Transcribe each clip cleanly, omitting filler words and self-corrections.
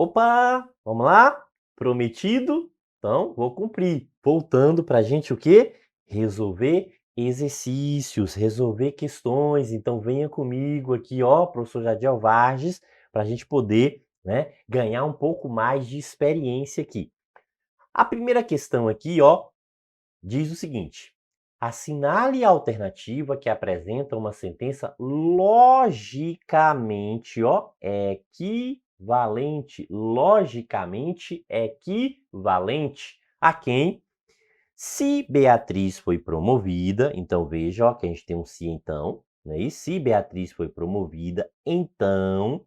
Opa, vamos lá? Prometido? Então, vou cumprir. Voltando para a gente o quê? Resolver exercícios, resolver questões. Então, venha comigo aqui, ó, professor Jadiel Varges, para a gente poder, né, ganhar um pouco mais de experiência aqui. A primeira questão aqui, ó, diz o seguinte: assinale a alternativa que apresenta uma sentença logicamente, ó, logicamente equivalente a quem? Se Beatriz foi promovida, então veja, ó, que a gente tem um se então, né? E se Beatriz foi promovida, então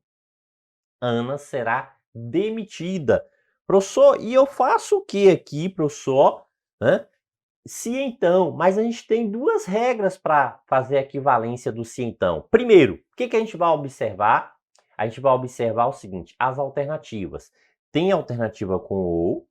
Ana será demitida. Professor, e eu faço o que aqui, professor? Hã? Se então, mas a gente tem duas regras para fazer a equivalência do se então. Primeiro, o que a gente vai observar? A gente vai observar o seguinte, as alternativas. Tem alternativa com ou,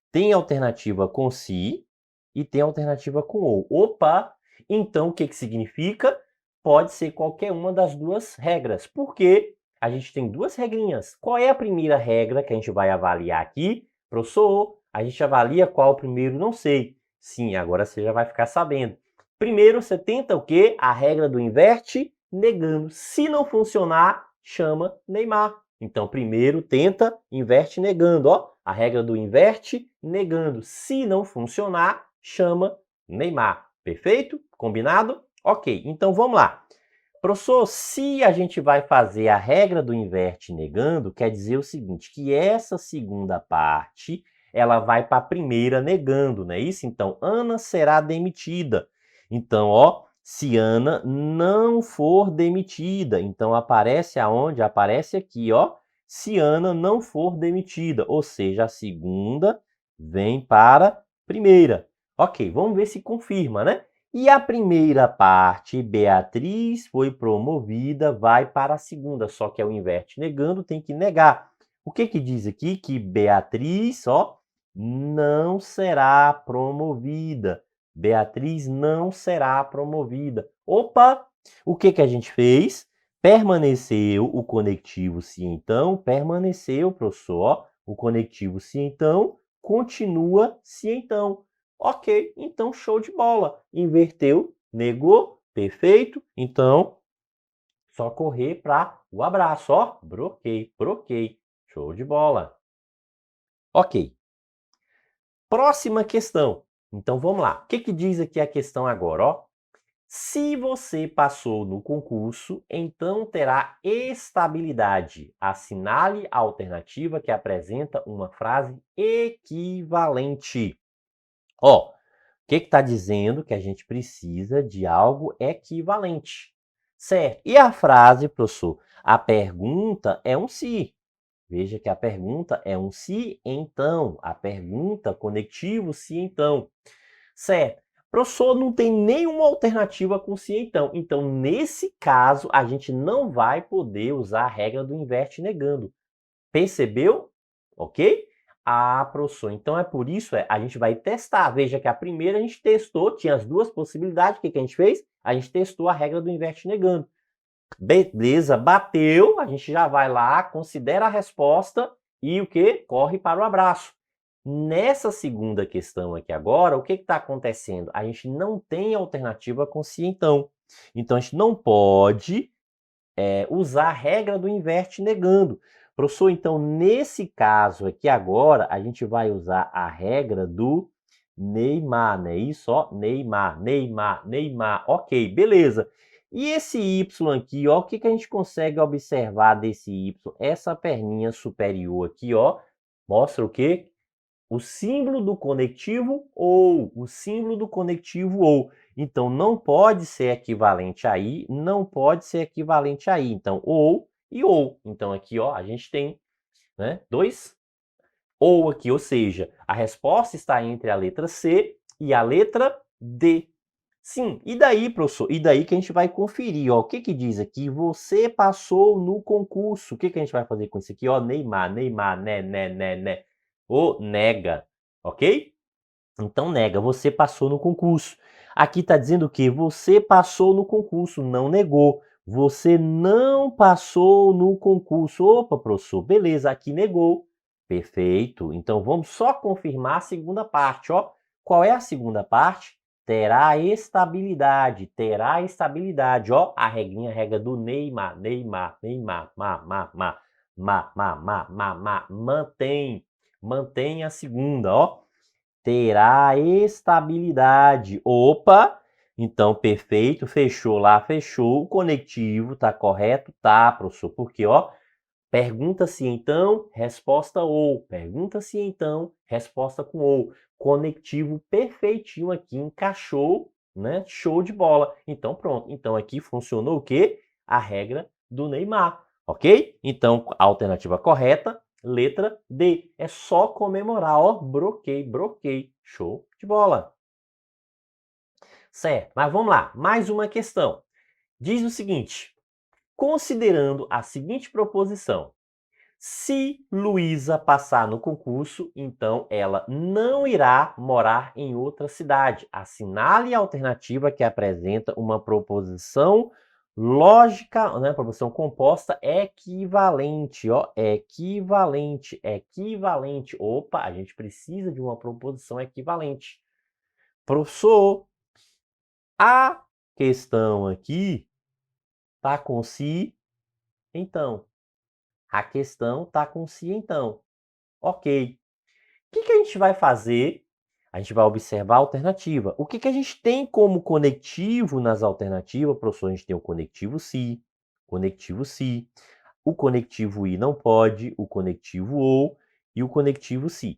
tem alternativa com se e tem alternativa com ou. Opa! Então, o que significa? Pode ser qualquer uma das duas regras. Por quê? A gente tem duas regrinhas. Qual é a primeira regra que a gente vai avaliar aqui? Professor, a gente avalia qual o primeiro? Não sei. Sim, agora você já vai ficar sabendo. Primeiro, você tenta o quê? A regra do inverte negando. Se não funcionar, chama Neymar. Então, primeiro tenta, inverte negando, ó. A regra do inverte negando. Se não funcionar, chama Neymar. Perfeito? Combinado? Ok, então vamos lá. Professor, se a gente vai fazer a regra do inverte negando, quer dizer o seguinte, que essa segunda parte, ela vai para a primeira negando, não é isso? Então, Ana será demitida. Então, ó, se Ana não for demitida, então aparece aonde? Aparece aqui, ó, se Ana não for demitida, ou seja, a segunda vem para a primeira. Ok, vamos ver se confirma, né? E a primeira parte, Beatriz foi promovida, vai para a segunda, só que é o inverte negando, tem que negar. O que diz aqui? Que Beatriz, ó, não será promovida. Beatriz não será promovida. Opa! O que a gente fez? Permaneceu o conectivo se então, permaneceu, professor, ó, o conectivo se então, continua se então. Ok, então show de bola. Inverteu, negou, perfeito. Então, só correr para o abraço, ó. Broquei, broquei. Show de bola. Ok. Próxima questão. Então, vamos lá. O que diz aqui a questão agora, ó? Se você passou no concurso, então terá estabilidade. Assinale a alternativa que apresenta uma frase equivalente. Ó, o que está dizendo? Que a gente precisa de algo equivalente, certo? E a frase, professor? A pergunta é um se. Veja que a pergunta é um se, então. A pergunta, conectivo, se, então. Certo? Professor, não tem nenhuma alternativa com se, então. Então, nesse caso, a gente não vai poder usar a regra do inverte negando. Percebeu? Ok? Ah, professor, então é por isso, a gente vai testar. Veja que a primeira a gente testou, tinha as duas possibilidades. O que a gente fez? A gente testou a regra do inverte negando. Beleza, bateu, a gente já vai lá, considera a resposta e o que? Corre para o abraço. Nessa segunda questão aqui agora, o que está acontecendo? A gente não tem alternativa com se então. Então, a gente não pode usar a regra do inverte negando. Professor, então, nesse caso aqui agora, a gente vai usar a regra do Neymar, né? Isso, ó, Neymar, Neymar, Neymar. Ok, beleza. E esse Y aqui, ó, o que a gente consegue observar desse Y? Essa perninha superior aqui, ó, mostra o quê? O símbolo do conectivo ou, o símbolo do conectivo ou. Então, não pode ser equivalente a i, não pode ser equivalente a i. Então, ou e ou. Então, aqui, ó, a gente tem, né, dois ou aqui, ou seja, a resposta está entre a letra C e a letra D. Sim, e daí, professor? E daí que a gente vai conferir, ó, o que diz aqui? Você passou no concurso. O que a gente vai fazer com isso aqui? Ó, Neymar, Neymar, né. Ou nega, ok? Então nega, você passou no concurso. Aqui está dizendo o quê? Você passou no concurso, não negou. Você não passou no concurso. Opa, professor, beleza, aqui negou. Perfeito. Então, vamos só confirmar a segunda parte, ó. Qual é a segunda parte? Terá estabilidade, ó. A regrinha, a regra do Neymar, mantém a segunda, ó. Terá estabilidade. Opa! Então, perfeito, fechou lá, fechou. O conectivo tá correto? Tá, professor. Porque, ó, pergunta-se então, resposta ou. Pergunta-se então, resposta com ou. Conectivo perfeitinho aqui, encaixou, né? Show de bola. Então, pronto. Então, aqui funcionou o quê? A regra do Neymar, ok? Então, a alternativa correta, letra D. É só comemorar, ó. Broquei. Show de bola. Certo, mas vamos lá. Mais uma questão. Diz o seguinte: considerando a seguinte proposição, se Luísa passar no concurso, então ela não irá morar em outra cidade. Assinale a alternativa que apresenta uma proposição lógica, né, proposição composta equivalente, ó, equivalente. Opa, a gente precisa de uma proposição equivalente. Professor, a questão aqui tá com si, então. A questão tá com si, então. Ok. O que a gente vai fazer? A gente vai observar a alternativa. O que a gente tem como conectivo nas alternativas, professor? A gente tem o conectivo se, o conectivo i não pode, o conectivo ou e o conectivo se.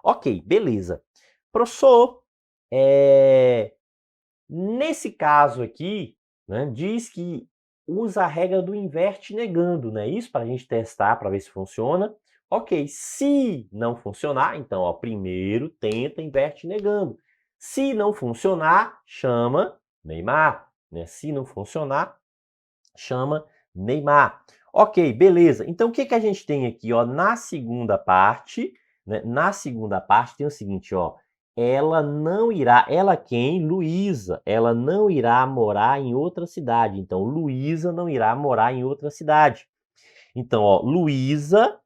Ok, beleza. Professor, nesse caso aqui, né, diz que usa a regra do inverte negando, não é isso? Para a gente testar, para ver se funciona. Ok, se não funcionar, então, ó, primeiro tenta, inverte negando. Se não funcionar, chama Neymar, né? Se não funcionar, chama Neymar. Ok, beleza. Então, o que a gente tem aqui, ó, na segunda parte, né? Na segunda parte tem o seguinte, ó. Ela não irá, ela quem? Luísa. Ela não irá morar em outra cidade. Então, Luísa não irá morar em outra cidade. Então, ó, Luísa,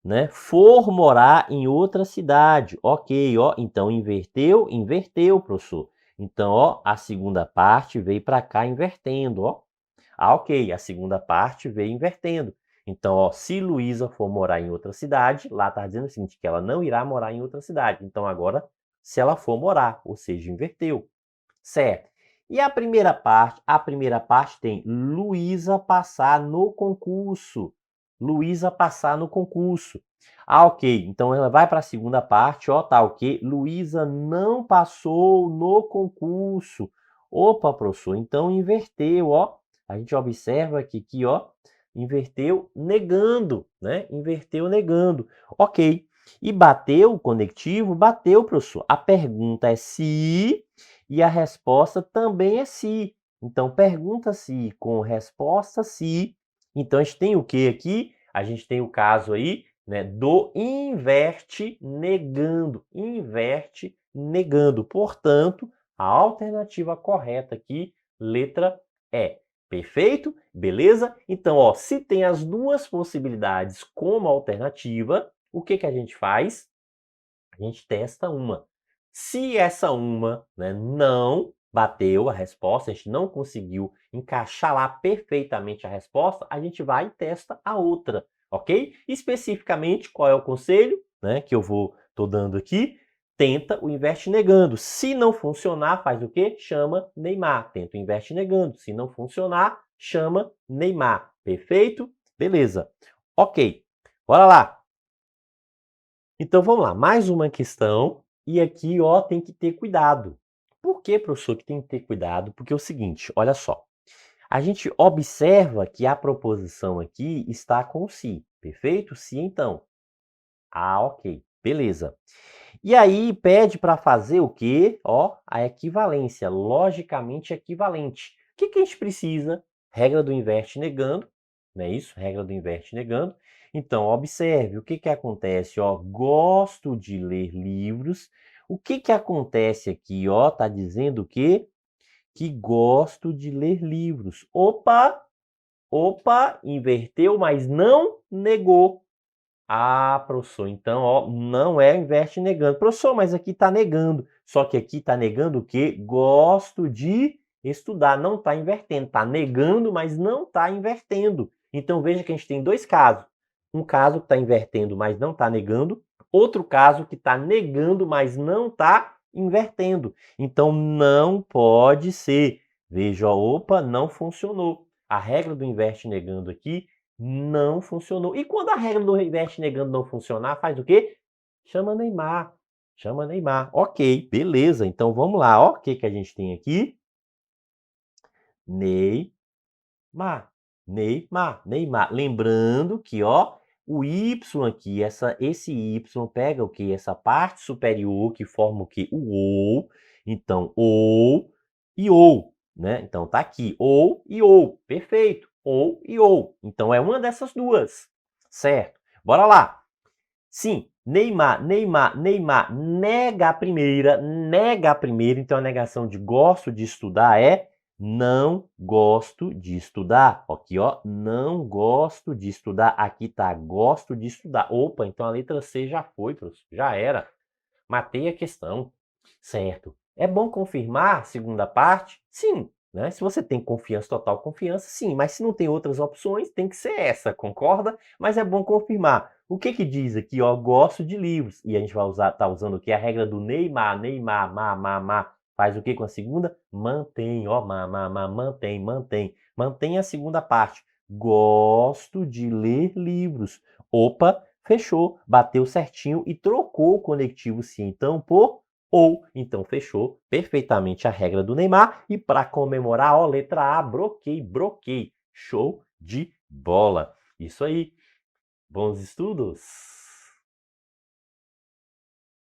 né, for morar em outra cidade. Ok, ó, então inverteu, professor. Então, ó, a segunda parte veio para cá invertendo, ó. Ah, ok, a segunda parte veio invertendo. Então, ó, se Luísa for morar em outra cidade, lá está dizendo o seguinte, que ela não irá morar em outra cidade. Então, agora, se ela for morar, ou seja, inverteu. Certo. E a primeira parte? A primeira parte tem Luísa passar no concurso. Luísa passar no concurso. Ah, ok. Então ela vai para a segunda parte, ó, tá ok. Luísa não passou no concurso. Opa, professor, então inverteu, ó. A gente observa que aqui, ó, inverteu negando, né? Inverteu negando. Ok. E bateu o conectivo? Bateu, professor. A pergunta é se e a resposta também é se. Então, pergunta-se com resposta se. Então, a gente tem o que aqui? A gente tem o caso aí, né, do inverte negando. Inverte negando. Portanto, a alternativa correta aqui, letra E. Perfeito? Beleza? Então, ó, se tem as duas possibilidades como alternativa, o que a gente faz? A gente testa uma. Se essa uma, né, não bateu a resposta, a gente não conseguiu encaixar lá perfeitamente a resposta, a gente vai e testa a outra, ok? Especificamente, qual é o conselho, né, que eu tô dando aqui? Tenta o inverte negando. Se não funcionar, faz o quê? Chama Neymar. Tenta o inverte negando. Se não funcionar, chama Neymar. Perfeito? Beleza. Ok. Bora lá. Então vamos lá, mais uma questão. E aqui, ó, tem que ter cuidado. Por que, professor, que tem que ter cuidado? Porque é o seguinte, olha só. A gente observa que a proposição aqui está com se. Perfeito? Se então. Ah, ok. Beleza. E aí pede para fazer o quê? Ó, a equivalência, logicamente equivalente. O que a gente precisa? Regra do inverte negando, não é isso? Regra do inverte negando. Então, observe o que acontece, ó, gosto de ler livros. O que acontece aqui, ó, tá dizendo o quê? Que gosto de ler livros. Opa! Opa, inverteu, mas não negou. Ah, professor, então, ó, não é inverte negando. Professor, mas aqui está negando. Só que aqui está negando o quê? Gosto de estudar. Não está invertendo. Está negando, mas não está invertendo. Então, veja que a gente tem dois casos. Um caso que está invertendo, mas não está negando. Outro caso que está negando, mas não está invertendo. Então, não pode ser. Veja, ó, opa, não funcionou. A regra do inverte negando aqui não funcionou. E quando a regra do inverte negando não funcionar, faz o quê? Chama Neymar. Chama Neymar. Ok, beleza. Então vamos lá. Ó, o que a gente tem aqui? Neymar. Neymar. Neymar. Lembrando que, ó, o Y aqui, esse Y pega o quê? Essa parte superior que forma o quê? O ou. Então, ou e ou, né? Então tá aqui, ou e ou. Perfeito. Ou e ou. Então é uma dessas duas, certo? Bora lá. Sim, Neymar nega a primeira, então a negação de gosto de estudar é não gosto de estudar. Aqui, ó, não gosto de estudar. Aqui tá gosto de estudar. Opa, então a letra C já foi, professor, já era. Matei a questão, certo? É bom confirmar, segunda parte? Sim, né? Se você tem confiança, total confiança, sim. Mas se não tem outras opções, tem que ser essa, concorda? Mas é bom confirmar. O que diz aqui, ó? Gosto de livros. E a gente vai usar, tá usando aqui a regra do Neymar, faz o que com a segunda? Mantém, ó, mantém. Mantém a segunda parte. Gosto de ler livros. Opa, fechou, bateu certinho e trocou o conectivo sim então por ou. Então fechou perfeitamente a regra do Neymar. E para comemorar, ó, letra A, broquei. Show de bola. Isso aí. Bons estudos.